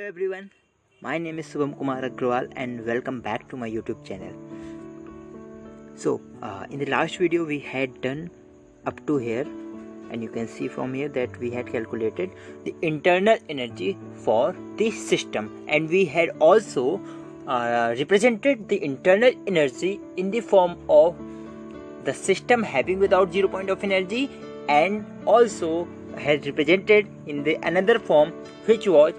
everyone, my name is Subham Kumar Agrawal and welcome back to my YouTube channel. So in the last video we had done up to here, and you can see from here that we had calculated the internal energy for the system, and we had also represented the internal energy in the form of the system having without 0 point of energy, and also had represented in the another form which was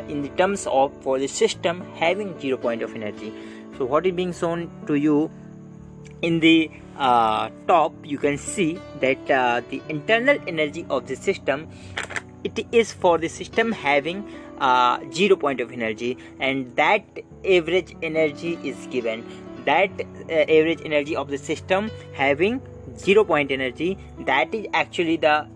in the terms of for the system having 0 point of energy. So what is being shown to you in the top, you can see that the internal energy of the system, it is for the system having 0 point of energy, and that average energy is given. That average energy of the system having 0 point energy, that is actually the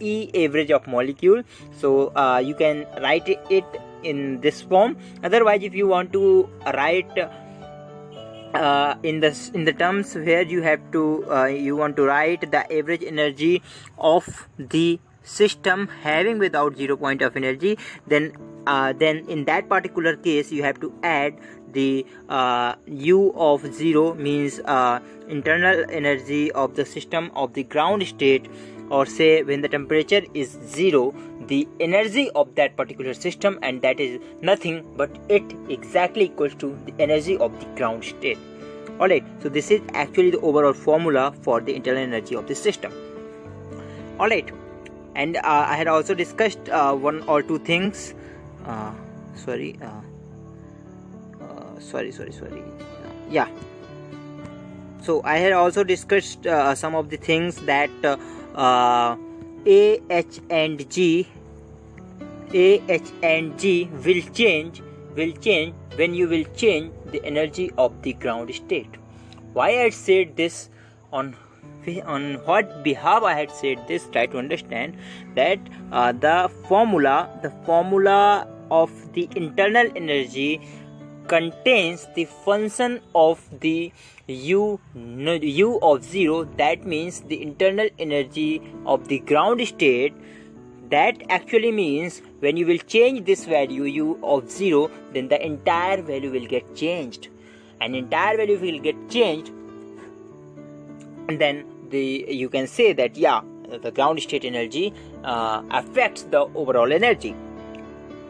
E average of molecule. So you can write it in this form. Otherwise, if you want to write in the terms where you have to you want to write the average energy of the system having without 0 point of energy, then in that particular case you have to add the U of 0, means internal energy of the system of the ground state, or say when the temperature is 0, the energy of that particular system, and that is nothing but it exactly equals to the energy of the ground state. Alright, so this is actually the overall formula for the internal energy of the system. Alright, and I had also discussed one or two things. Yeah, so I had also discussed some of the things that A, H and G will change when you will change the energy of the ground state. Why I had said this, on what behalf I had said this, try to understand that the formula of the internal energy contains the function of the U of 0. That means the internal energy of the ground state. That actually means when you will change this value U of 0, then the entire value will get changed, and entire value will get changed, and then you can say that the ground state energy affects the overall energy.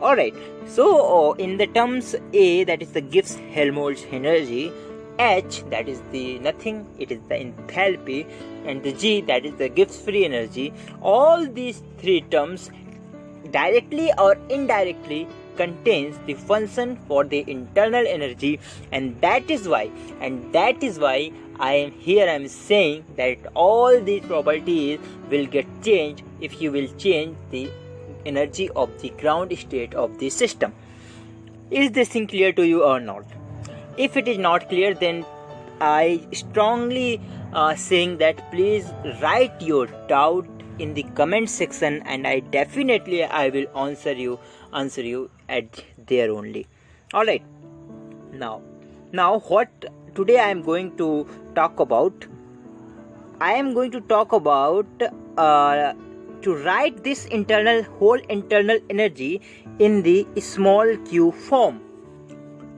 Alright, so in the terms A, that is the Gibbs-Helmholtz energy, H, that is the nothing, it is the enthalpy, and the G, that is the Gibbs free energy. All these three terms directly or indirectly contains the function for the internal energy, and that is why I am saying that all these properties will get changed if you will change the energy of the ground state of the system. Is this thing clear to you or not? If it is not clear, then I strongly saying that please write your doubt in the comment section, and I will answer you at there only. Alright, now what today I am going to talk about, to write this whole internal energy in the small q form.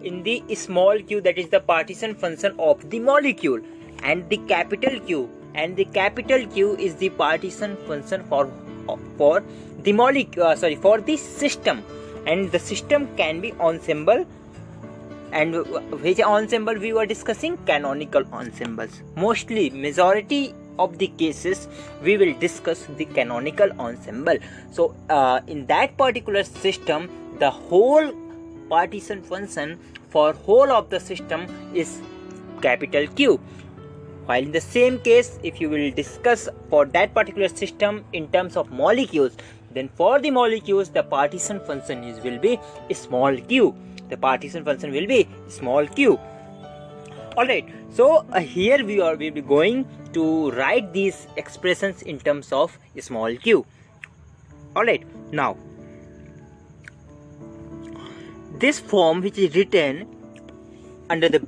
In the small q, that is the partition function of the molecule, and the capital Q is the partition function for the molecule, for the system. And the system can be ensemble, and which ensemble we were discussing? Canonical ensembles. Majority of the cases we will discuss the canonical ensemble. So in that particular system, the whole partition function for whole of the system is capital Q. While in the same case, if you will discuss for that particular system in terms of molecules, then for the molecules the partition function will be small q. The partition function will be small q. Alright, so here we will be going to write these expressions in terms of small q. Alright, now this form, which is written under the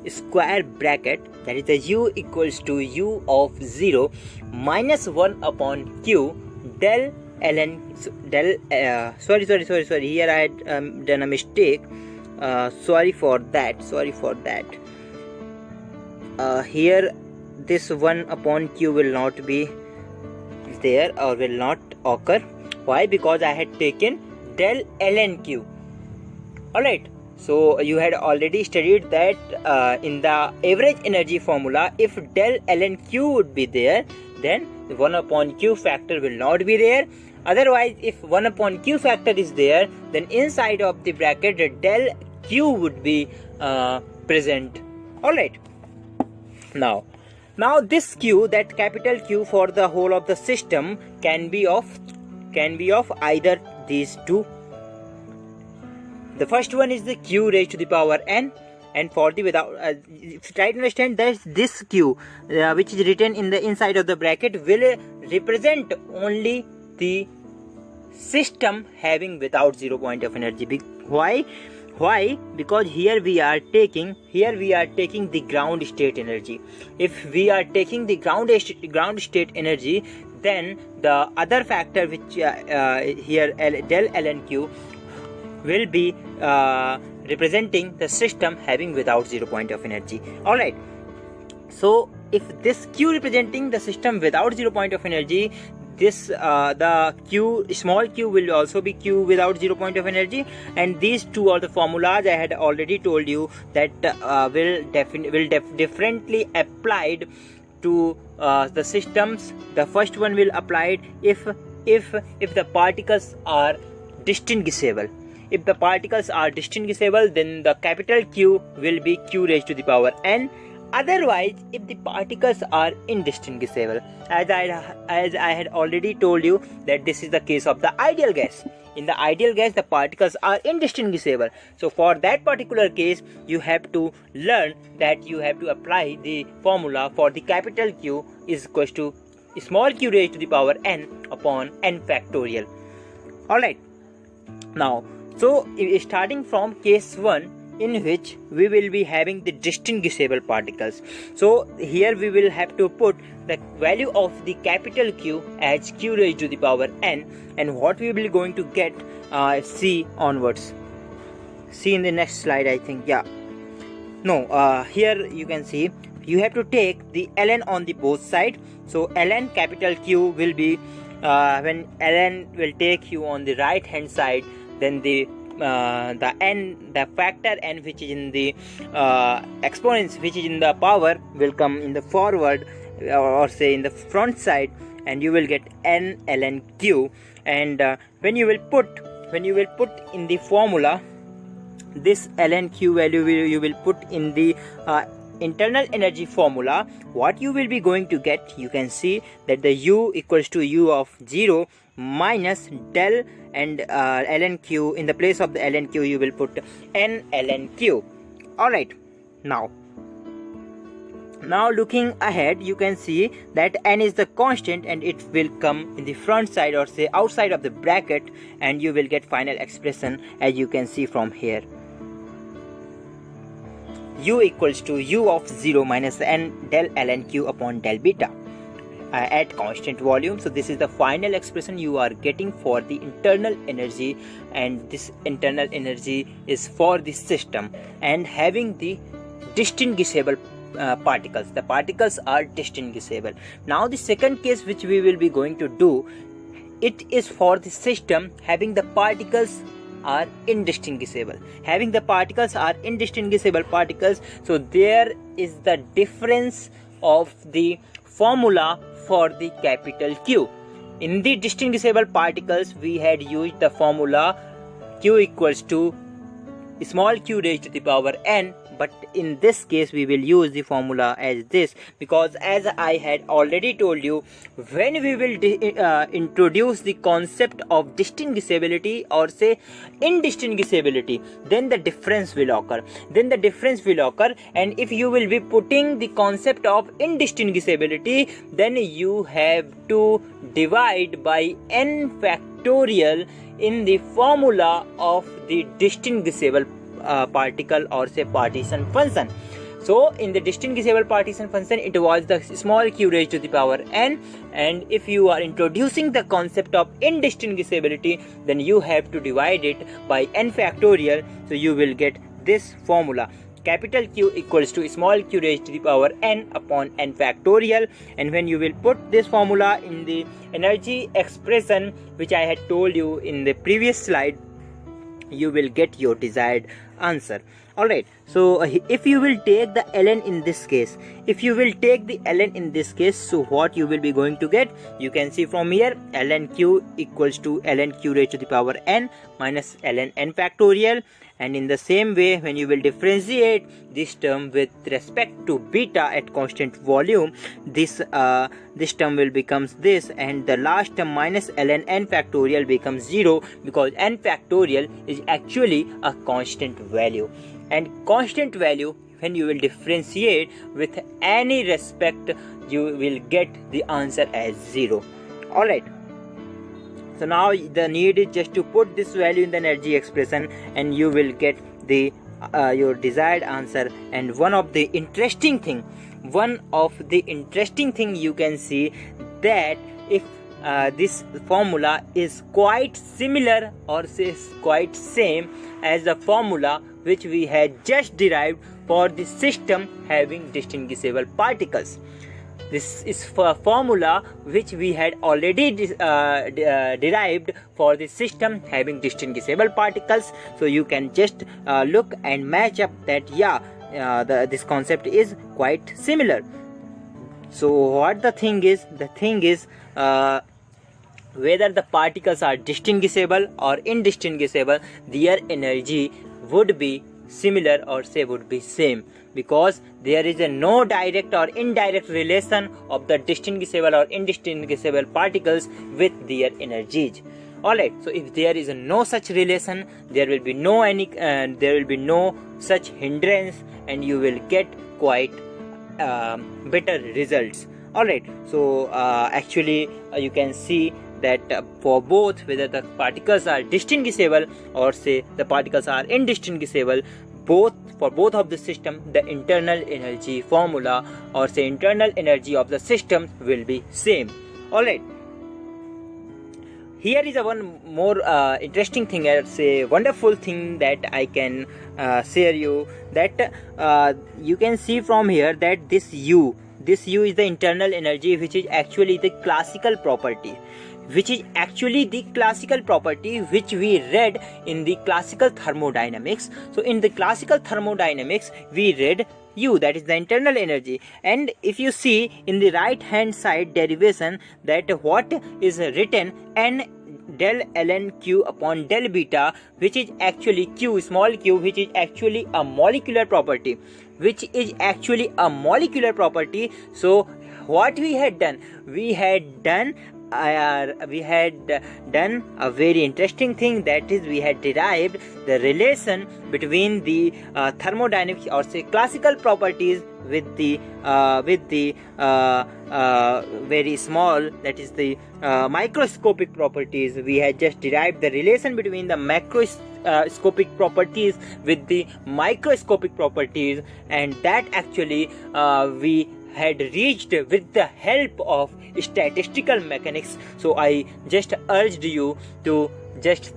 square bracket, that is the U equals to U of 0 minus 1 upon Q del ln sorry, here I had done a mistake. Sorry for that. Here this 1 upon q will not be there or will not occur. Why? Because I had taken del ln q. Alright, so you had already studied that in the average energy formula, if del ln q would be there, then 1 upon q factor will not be there. Otherwise, if 1 upon q factor is there, then inside of the bracket the del q would be present. Alright, now this q, that capital Q for the whole of the system, can be of either these two. The first one is the q raised to the power n, and for the without try to understand that this q which is written in the inside of the bracket will represent only the system having without 0 point of energy. Why? Because here we are taking the ground state energy. If we are taking the ground state energy, then the other factor which here del ln q will be representing the system having without 0 point of energy. Alright, so if this q representing the system without 0 point of energy, this the q, small q, will also be q without 0 point of energy, and these two are the formulas I had already told you that will differently applied to the systems. The first one will applied if the particles are distinguishable. If the particles are distinguishable, then the capital Q will be q raised to the power n. Otherwise, if the particles are indistinguishable, as I had already told you that this is the case of the ideal gas. In the ideal gas, the particles are indistinguishable. So for that particular case, you have to learn that you have to apply the formula for the capital Q is equals to small q raised to the power n upon n factorial. Alright, now, so starting from case 1, in which we will be having the distinguishable particles. So here we will have to put the value of the capital Q as q raised to the power n, and what we will be going to get see onwards. See in the next slide, I think. Yeah, no, here you can see you have to take the ln on the both side. So ln capital Q will be when ln will take you on the right hand side, then the n, the factor n which is in the exponents which is in the power will come in the forward or say in the front side, and you will get n ln q. And when you will put in the formula this ln q value, you will put in the internal energy formula, what you will be going to get, you can see that the u equals to u of 0 minus del and ln q. In the place of the ln q you will put n ln q. Alright, now looking ahead, you can see that n is the constant and it will come in the front side or say outside of the bracket, and you will get final expression as you can see from here. U equals to u of 0 minus n del ln q upon del beta at constant volume. So this is the final expression you are getting for the internal energy, and this internal energy is for the system and having the distinguishable particles. The particles are distinguishable. Now the second case which we will be going to do, it is for the system having the particles are indistinguishable. Having the particles are indistinguishable particles, so there is the difference of the formula for the capital Q. In the distinguishable particles we had used the formula Q equals to small q raised to the power n, but in this case we will use the formula as this, because as I had already told you, when we will introduce the concept of distinguishability or say indistinguishability, then the difference will occur. And if you will be putting the concept of indistinguishability, then you have to divide by n factorial in the formula of the distinguishable particle or say partition function. So in the distinguishable partition function, it was the small q raised to the power n, and if you are introducing the concept of indistinguishability, then you have to divide it by n factorial, so you will get this formula. Capital Q equals to small q raised to the power n upon n factorial, and when you will put this formula in the energy expression which I had told you in the previous slide, you will get your desired answer. Alright, so if you will take the ln in this case, so what you will be going to get, you can see from here, ln q equals to ln q raised to the power n minus ln n factorial. And in the same way, when you will differentiate this term with respect to beta at constant volume, this term will becomes this, and the last term minus ln n factorial becomes 0, because n factorial is actually a constant value, and constant value, when you will differentiate with any respect, you will get the answer as 0. Alright, so now the need is just to put this value in the energy expression, and you will get the your desired answer. And one of the interesting thing you can see that if this formula is quite similar, or says quite same as the formula which we had just derived for the system having distinguishable particles. This is for a formula which we had already derived for the system having distinguishable particles. So you can just look and match up that this concept is quite similar. So what the thing is whether the particles are distinguishable or indistinguishable, their energy would be similar, or say would be same, because there is no direct or indirect relation of the distinguishable or indistinguishable particles with their energies. Alright, so if there is no such relation, there will be no such hindrance, and you will get quite better results. Alright, so actually you can see that for both, whether the particles are distinguishable or say the particles are indistinguishable, for both of the system, the internal energy formula or say internal energy of the system will be same. Alright, here is a one more interesting thing, say wonderful thing that I can share you, that you can see from here that this U is the internal energy, which is actually the classical property, which we read in the classical thermodynamics. So in the classical thermodynamics, we read U, that is the internal energy. And if you see in the right hand side derivation, that what is written, n del ln q upon del beta, which is actually q, small q, which is actually a molecular property. So what we had done, we had done a very interesting thing, that is we had derived the relation between the thermodynamics or say classical properties with the very small, that is the microscopic properties. We had just derived the relation between the macroscopic properties with the microscopic properties, and that actually we had reached with the help of statistical mechanics. So I just urged you to just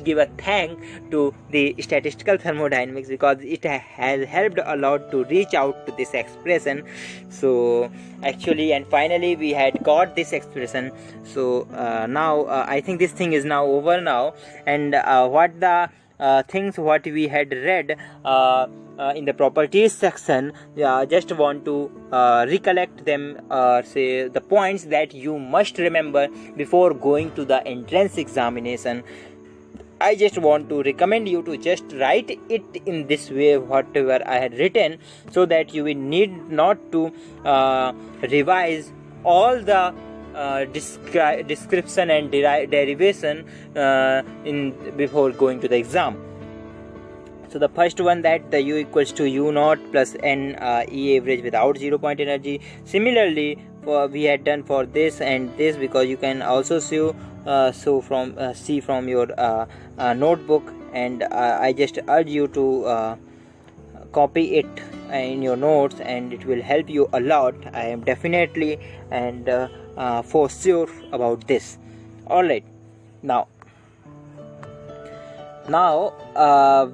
give a thank to the statistical thermodynamics, because it has helped a lot to reach out to this expression. So actually, and finally we had got this expression. So now I think this thing is now over now, and what the things what we had read in the properties section, just want to recollect them, say the points that you must remember before going to the entrance examination. I just want to recommend you to just write it in this way, whatever I had written, so that you will need not to revise all the description and derivation before going to the exam. So the first one, that the U equals to U naught plus N E average without 0 point energy. Similarly, we had done for this and this, because you can also see from your notebook, and I just urge you to copy it in your notes, and it will help you a lot. I am definitely and for sure about this. All right, now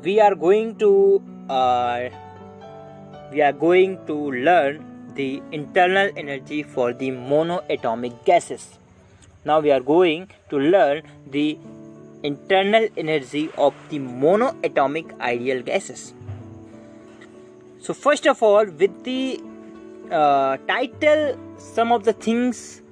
we are going to learn the internal energy for the monoatomic gases. Now we are going to learn the internal energy of the monoatomic ideal gases. So first of all, with the title, some of the things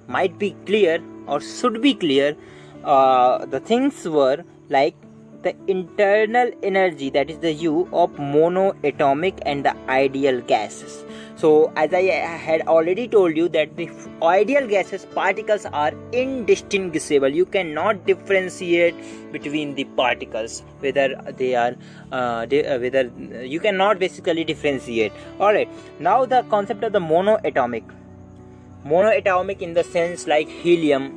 might be clear or should be clear. The things were like the internal energy, that is the U, of monoatomic and the ideal gases. So as I had already told you that the ideal gases particles are indistinguishable. You cannot differentiate between the particles, whether they are whether you cannot basically differentiate. Alright, now the concept of the monoatomic in the sense like helium,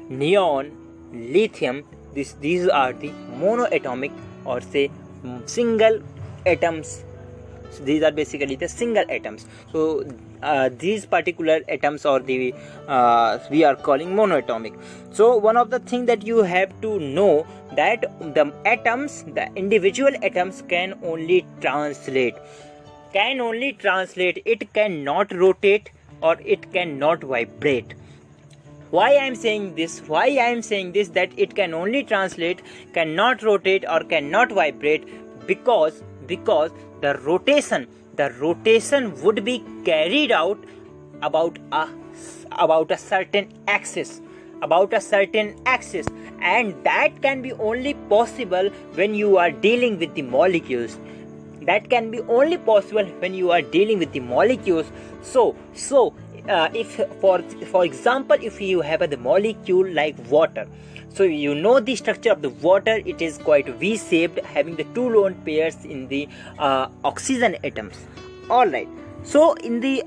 neon, lithium, these are the monoatomic or say single atoms. So these are basically the single atoms. So these particular atoms or the we are calling monoatomic. So one of the thing that you have to know that the atoms, the individual atoms can only translate. It cannot rotate or it cannot vibrate. Why I am saying this? That it can only translate, cannot rotate or cannot vibrate because the rotation would be carried out about a certain axis, and that can be only possible when you are dealing with the molecules. So if for example, if you have the molecule like water, so you know the structure of the water, it is quite V-shaped, having the two lone pairs in the oxygen atoms. Alright, so in the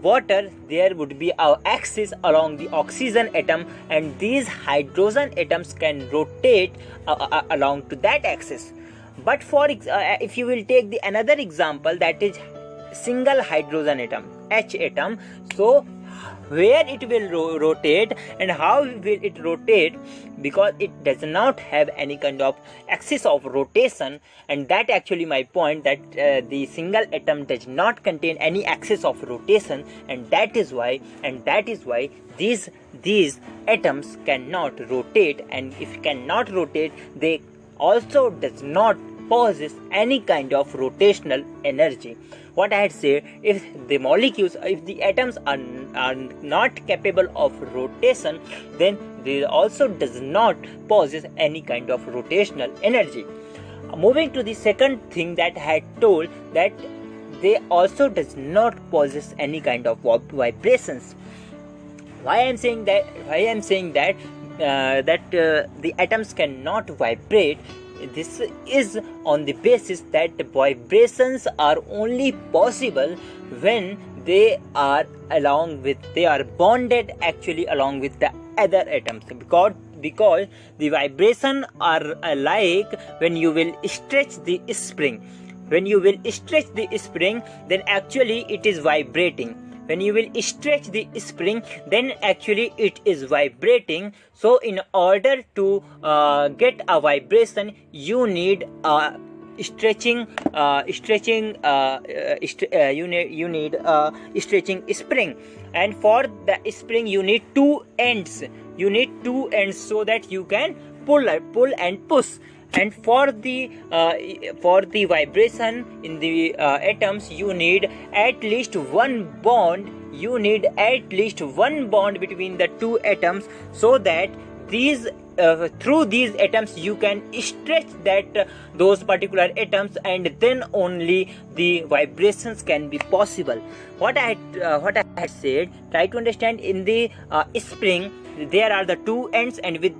water there would be our axis along the oxygen atom, and these hydrogen atoms can rotate along to that axis. But for if you will take the another example, that is single hydrogen atom, H atom, so where it will rotate and how will it rotate, because it does not have any kind of axis of rotation, and that actually my point, that the single atom does not contain any axis of rotation, and that is why these atoms cannot rotate, and if cannot rotate, they also does not possess any kind of rotational energy. What I had said, if the atoms are not capable of rotation, then they also does not possess any kind of rotational energy. Moving to the second thing that I had told, that they also does not possess any kind of vibrations. Why I am saying that the atoms cannot vibrate. This is on the basis that the vibrations are only possible when they are bonded actually along with the other atoms, because the vibration are like when you will stretch the spring. Then actually it is vibrating. When you will stretch the spring, then actually it is vibrating. So in order to get a vibration, you need stretching spring, and for the spring you need two ends, so that you can pull and push. And for the vibration in the atoms, you need at least one bond. Between the two atoms, so that through these atoms you can stretch those particular atoms, and then only the vibrations can be possible. What I had said, try to understand. In the spring, there are the two ends, and with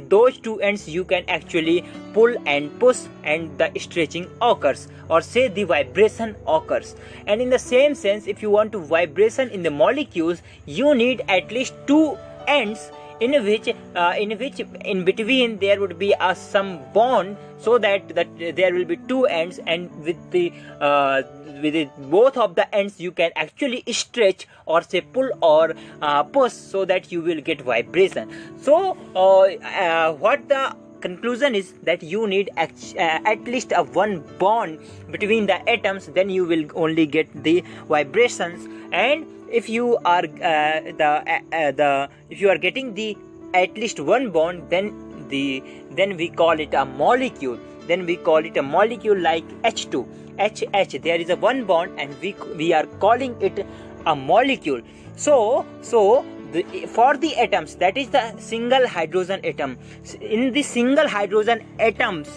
those two ends you can actually pull and push, and the stretching occurs, or say the vibration occurs. And in the same sense, if you want to vibration in the molecules, you need at least two ends in which in between there would be some bond, so that there will be two ends, and with both of the ends you can actually stretch or say pull or push, so that you will get vibration. So what the conclusion is that you need at least a one bond between the atoms, then you will only get the vibrations. And if you are if you are getting the at least one bond, then we call it a molecule. Then we call it a molecule like H2, HH. There is a one bond, and we are calling it a molecule. So for the atoms, that is the single hydrogen atom. In the single hydrogen atoms,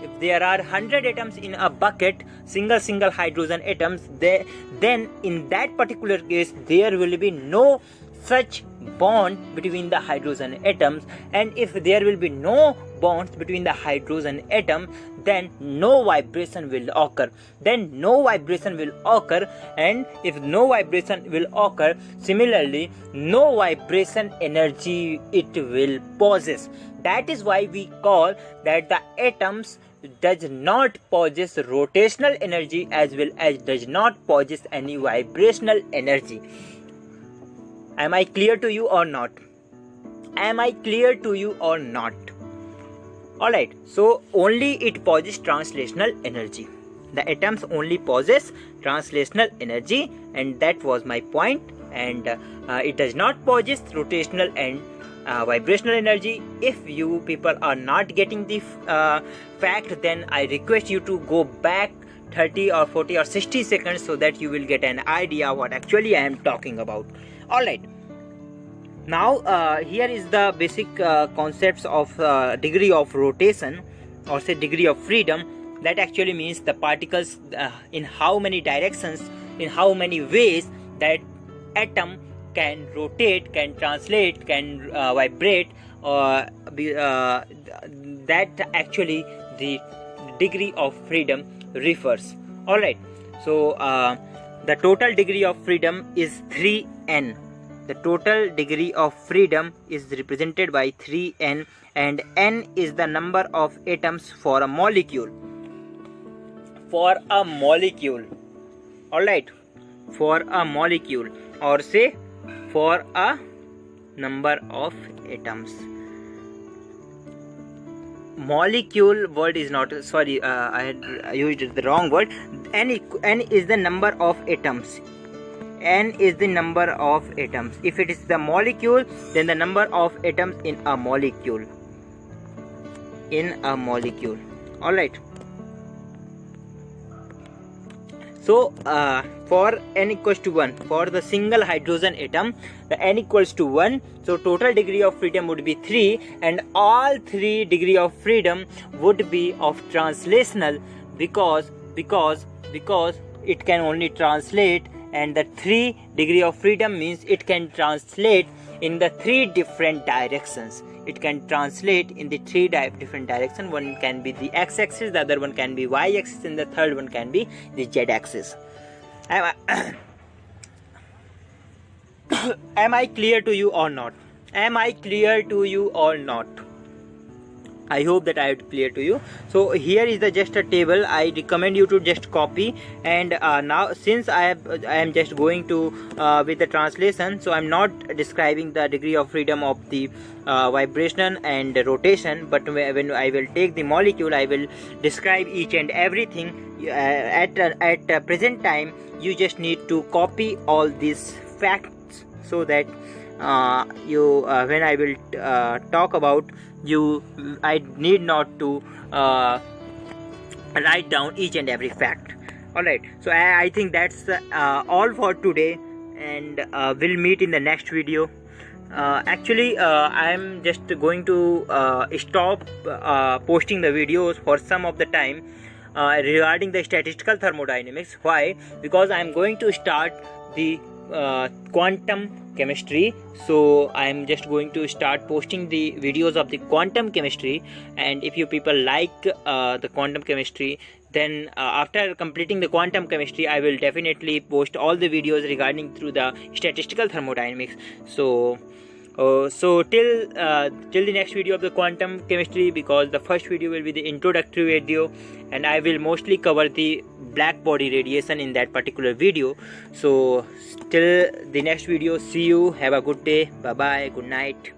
if there are 100 atoms in a bucket, single hydrogen atoms, then in that particular case there will be no such bond between the hydrogen atoms. And if there will be no bonds between the hydrogen atom, then no vibration will occur. And if no vibration will occur, similarly no vibration energy it will possess. That is why we call that the atoms does not possess rotational energy, as well as does not possess any vibrational energy. Am I clear to you or not? Alright, so only it possesses translational energy. The atoms only possess translational energy, and that was my point. And it does not possess rotational and vibrational energy. If you people are not getting the fact, then I request you to go back 30 or 40 or 60 seconds, so that you will get an idea what actually I am talking about. Alright, now here is the basic concepts of degree of rotation, or say degree of freedom. That actually means the particles in how many directions, in how many ways that atom can rotate, can translate, can vibrate, that actually the degree of freedom refers. Alright, so the total degree of freedom is 3n. The total degree of freedom is represented by 3n, and n is the number of atoms for a molecule. Alright, for a molecule, or say for a number of atoms. Molecule word is not, sorry, I had used the wrong word. N is the number of atoms. N is the number of atoms. If it is the molecule, then the number of atoms in a molecule. Alright. So for n equals to 1, for the single hydrogen atom, the n equals to 1. So total degree of freedom would be 3, and all 3 degree of freedom would be of translational, because it can only translate, and the 3 degree of freedom means it can translate in the 3 different directions. It can translate in the 3 different directions. One can be the x-axis, the other one can be y-axis, and the third one can be the z-axis. Am I clear to you or not? I hope that I have clear to you. So here is the just a table. I recommend you to just copy, and now since I am just going to with the translation, so I am not describing the degree of freedom of the vibration and rotation, but when I will take the molecule, I will describe each and everything. At present time, you just need to copy all these facts, so that when I will talk about you, I need not to write down each and every fact. Alright, so I think that's all for today, and we'll meet in the next video. Actually I am just going to stop posting the videos for some of the time regarding the statistical thermodynamics. Why? Because I am going to start the quantum chemistry. So I am just going to start posting the videos of the quantum chemistry, and if you people like the quantum chemistry, then after completing the quantum chemistry, I will definitely post all the videos regarding through the statistical thermodynamics. So So till the next video of the quantum chemistry, because the first video will be the introductory video and I will mostly cover the black body radiation in that particular video. So till the next video, see you, have a good day, bye bye, good night.